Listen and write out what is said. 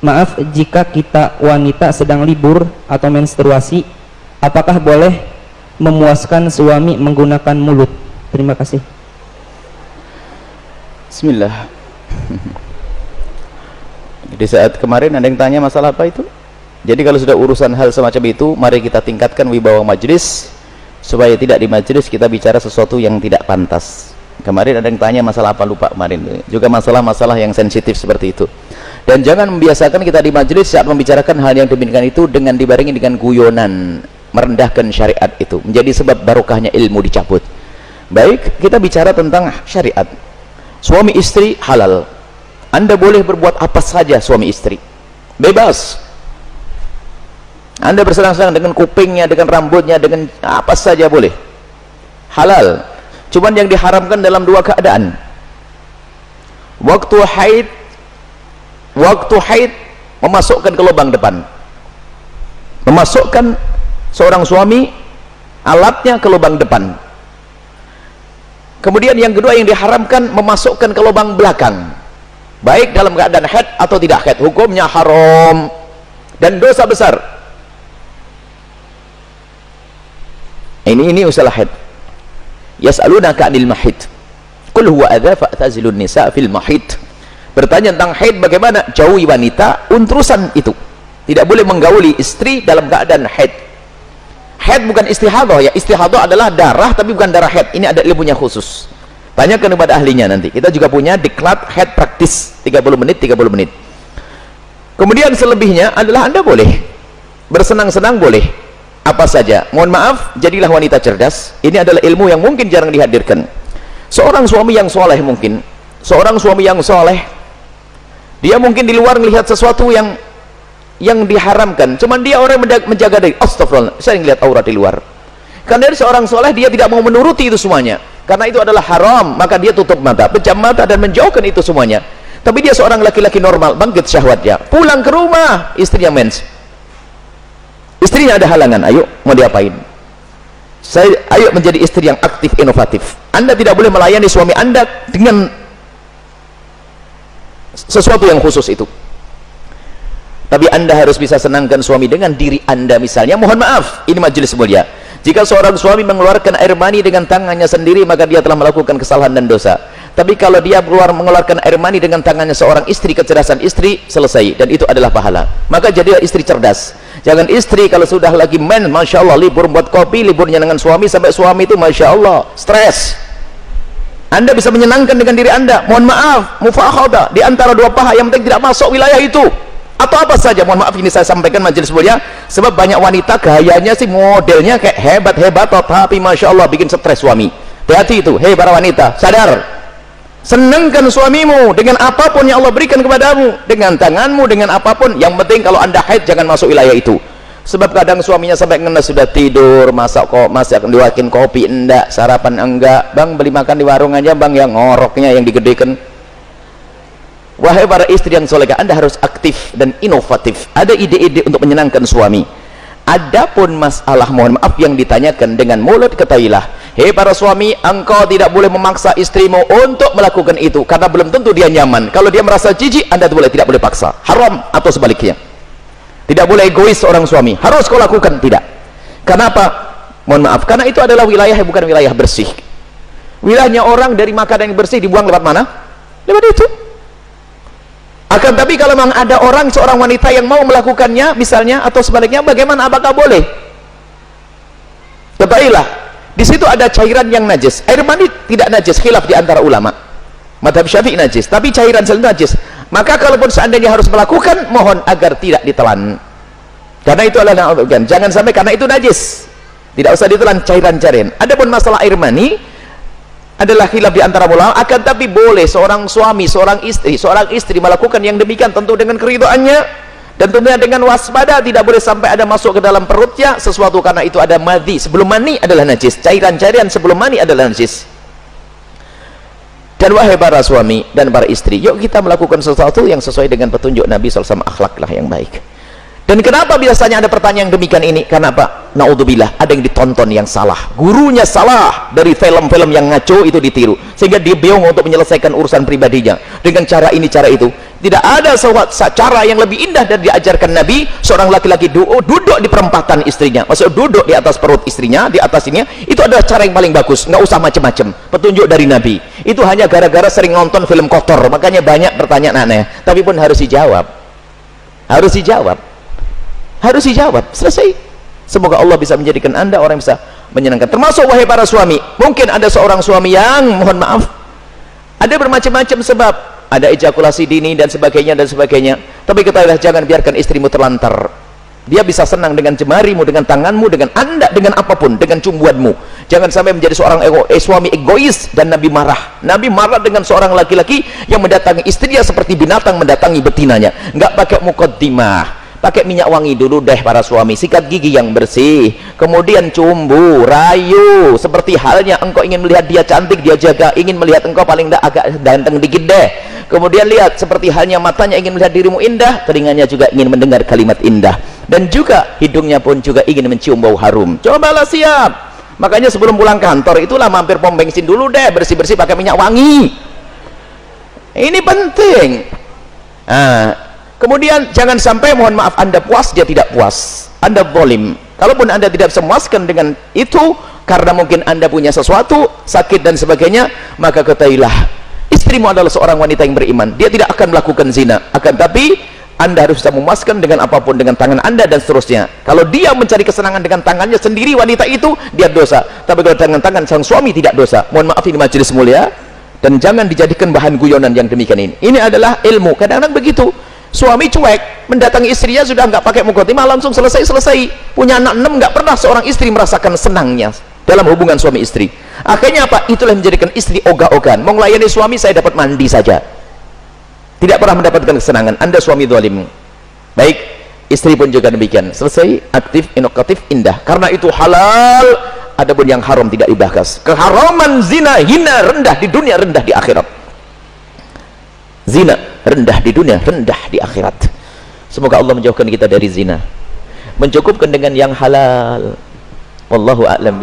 maaf, jika kita wanita sedang libur atau menstruasi, apakah boleh memuaskan suami menggunakan mulut? Terima kasih. Bismillah. Di saat kemarin ada yang tanya masalah apa itu? Jadi kalau sudah urusan hal semacam itu, mari kita tingkatkan wibawa majlis, supaya tidak di majlis kita bicara sesuatu yang tidak pantas. Kemarin ada yang tanya masalah apa, lupa kemarin. Juga masalah-masalah yang sensitif seperti itu. Dan jangan membiasakan kita di majlis saat membicarakan hal yang demikian itu dengan dibarengi dengan guyonan, merendahkan syariat itu, menjadi sebab barokahnya ilmu dicabut. Baik, kita bicara tentang syariat. Suami istri halal. Anda boleh berbuat apa saja suami istri. Bebas. Anda bersenang-senang dengan kupingnya, dengan rambutnya, dengan apa saja boleh. Halal. Cuman yang diharamkan dalam dua keadaan. Waktu haid memasukkan ke lubang depan. Memasukkan seorang suami alatnya ke lubang depan. Kemudian yang kedua yang diharamkan memasukkan ke lubang belakang. Baik dalam keadaan haid atau tidak haid, hukumnya haram dan dosa besar. Ini usaha haid. Yas'alunaka 'anil mahid. Qul huwa adza fa'tazilun nisa fil mahid. Bertanya tentang haid, bagaimana? Jauhi wanita untrusan itu. Tidak boleh menggauli istri dalam keadaan haid. Haid bukan istihadah ya. Istihadah adalah darah tapi bukan darah haid. Ini ada ilmunya khusus. Tanyakan kepada ahlinya nanti. Kita juga punya diklat haid praktis 30 menit 30 menit. Kemudian selebihnya adalah Anda boleh bersenang-senang, boleh apa saja. Mohon maaf, jadilah wanita cerdas. Ini adalah ilmu yang mungkin jarang dihadirkan. Seorang suami yang soleh, mungkin seorang suami yang soleh, dia mungkin di luar melihat sesuatu yang diharamkan, cuman dia orang menjaga diri. Astagfirullah, saya ngelihat aurat di luar. Karena dari seorang soleh, dia tidak mau menuruti itu semuanya, karena itu adalah haram, maka dia tutup mata, pejam mata dan menjauhkan itu semuanya. Tapi dia seorang laki-laki normal, bangkit syahwatnya, pulang ke rumah, istrinya mens, istrinya ada halangan, ayo mau diapain? Ayo menjadi istri yang aktif, inovatif. Anda tidak boleh melayani suami Anda dengan sesuatu yang khusus itu. Tapi Anda harus bisa senangkan suami dengan diri Anda. Misalnya, mohon maaf, ini majelis mulia, jika seorang suami mengeluarkan air mani dengan tangannya sendiri, maka dia telah melakukan kesalahan dan dosa. Tapi kalau dia mengeluarkan air mani dengan tangannya seorang istri, kecerdasan istri, selesai, dan itu adalah pahala. Maka jadilah istri cerdas. Jangan istri kalau sudah lagi masya Allah, libur buat kopi, liburnya dengan suami, sampai suami itu masya Allah stres. Anda bisa menyenangkan dengan diri Anda. Mohon maaf, mufakhadah di antara dua paha, yang penting tidak masuk wilayah itu. Atau apa saja, mohon maaf ini saya sampaikan majelis mulia, sebab banyak wanita gayanya sih, modelnya kayak hebat-hebat, tapi masya Allah bikin stres suami. Hati-hati itu, hei para wanita, sadar. Senangkan suamimu dengan apapun yang Allah berikan kepadamu, dengan tanganmu, dengan apapun. Yang penting kalau Anda haid, jangan masuk wilayah itu. Sebab kadang suaminya sampai kena sudah tidur, masih akan diwakin kopi, enggak, sarapan enggak, bang beli makan di warung aja bang, yang ngoroknya yang digedekan. Wahai para istri yang solehah, Anda harus aktif dan inovatif, ada ide-ide untuk menyenangkan suami. Adapun masalah, mohon maaf, yang ditanyakan dengan mulut, ketahuilah, hei para suami, engkau tidak boleh memaksa istrimu untuk melakukan itu, karena belum tentu dia nyaman. Kalau dia merasa jijik, Anda tidak boleh paksa, haram. Atau sebaliknya, tidak boleh egois seorang suami, harus kau lakukan, tidak. Kenapa? Mohon maaf, karena itu adalah wilayah yang bukan wilayah bersih. Wilayahnya orang dari makanan yang bersih dibuang lewat mana? Lewat itu. Akan tapi kalau memang ada orang, seorang wanita yang mau melakukannya misalnya, atau sebaliknya, bagaimana, apakah boleh? Ketahuilah, di situ ada cairan yang najis. Air mani tidak najis, khilaf di antara ulama. Madhab Syafi'i najis, tapi cairan selalu najis. Maka kalaupun seandainya harus melakukan, mohon agar tidak ditelan, karena itu adalah, jangan sampai karena itu najis, tidak usah ditelan cairan-cairan. Adapun masalah air mani adalah khilaf di antara ulama, akan tapi boleh seorang suami, seorang istri melakukan yang demikian, tentu dengan keridhaannya, dan tentunya dengan waspada, tidak boleh sampai ada masuk ke dalam perutnya sesuatu, karena itu ada madhi, sebelum mani adalah najis, cairan-cairan sebelum mani adalah najis. Dan wahai para suami dan para istri, yuk kita melakukan sesuatu yang sesuai dengan petunjuk Nabi SAW, akhlaklah yang baik. Dan kenapa biasanya ada pertanyaan demikian ini? Karena apa? Naudzubillah, ada yang ditonton yang salah, gurunya salah, dari film-film yang ngaco itu ditiru, sehingga dia bingung untuk menyelesaikan urusan pribadinya dengan cara ini cara itu. Tidak ada cara yang lebih indah dari diajarkan Nabi. Seorang laki-laki duduk di perempatan istrinya, maksud duduk di atas perut istrinya, di atas ini, itu adalah cara yang paling bagus. Nggak usah macam-macam. Petunjuk dari Nabi. Itu hanya gara-gara sering nonton film kotor, makanya banyak pertanyaan aneh. Tapi pun harus dijawab. Harus dijawab. Harus dijawab. Selesai. Semoga Allah bisa menjadikan Anda orang yang bisa menyenangkan. Termasuk wahai para suami. Mungkin ada seorang suami yang, mohon maaf, ada bermacam-macam sebab. Ada ejakulasi dini dan sebagainya, tapi ketahuilah, jangan biarkan istrimu terlantar. Dia bisa senang dengan jemarimu, dengan tanganmu, dengan anda, dengan apapun, dengan cumbuanmu. Jangan sampai menjadi seorang suami egois. Dan Nabi marah dengan seorang laki-laki yang mendatangi istrinya seperti binatang mendatangi betinanya. Nggak pakai mukaddimah, pakai minyak wangi dulu deh para suami, sikat gigi yang bersih, kemudian cumbu, rayu, seperti halnya engkau ingin melihat dia cantik, dia jaga, ingin melihat engkau paling tidak agak ganteng dikit deh. Kemudian lihat, seperti halnya matanya ingin melihat dirimu indah, telinganya juga ingin mendengar kalimat indah, dan juga hidungnya pun juga ingin mencium bau harum. Cobalah siap. Makanya sebelum pulang kantor itulah mampir pom bensin dulu deh, bersih-bersih pakai minyak wangi. Ini penting. Kemudian jangan sampai, mohon maaf, Anda puas, dia tidak puas, Anda zalim. Kalaupun Anda tidak bisa memuaskan dengan itu karena mungkin Anda punya sesuatu, sakit dan sebagainya, maka ketahuilah, istrimu adalah seorang wanita yang beriman. Dia tidak akan melakukan zina, akan tapi Anda harus bisa memuaskan dengan apapun, dengan tangan Anda dan seterusnya. Kalau dia mencari kesenangan dengan tangannya sendiri, wanita itu, dia dosa. Tapi kalau tangan-tangan sang suami, tidak dosa. Mohon maaf, ini majelis mulia, dan jangan dijadikan bahan guyonan yang demikian ini. Ini adalah ilmu. Kadang-kadang begitu, suami cuek, mendatangi istrinya sudah nggak pakai mukaddimah, langsung selesai. Punya anak 6, nggak pernah seorang istri merasakan senangnya dalam hubungan suami istri. Akhirnya apa? Itulah yang menjadikan istri ogah-ogahan. Mau melayani suami, saya dapat mandi saja, tidak pernah mendapatkan kesenangan. Anda suami zalim. Baik, istri pun juga demikian. Selesai, aktif, inovatif, indah. Karena itu halal. Adapun yang haram tidak dibahas. Keharaman zina, hina, rendah di dunia, rendah di akhirat. Zina rendah di dunia, rendah di akhirat. Semoga Allah menjauhkan kita dari zina, mencukupkan dengan yang halal. Wallahu a'lam.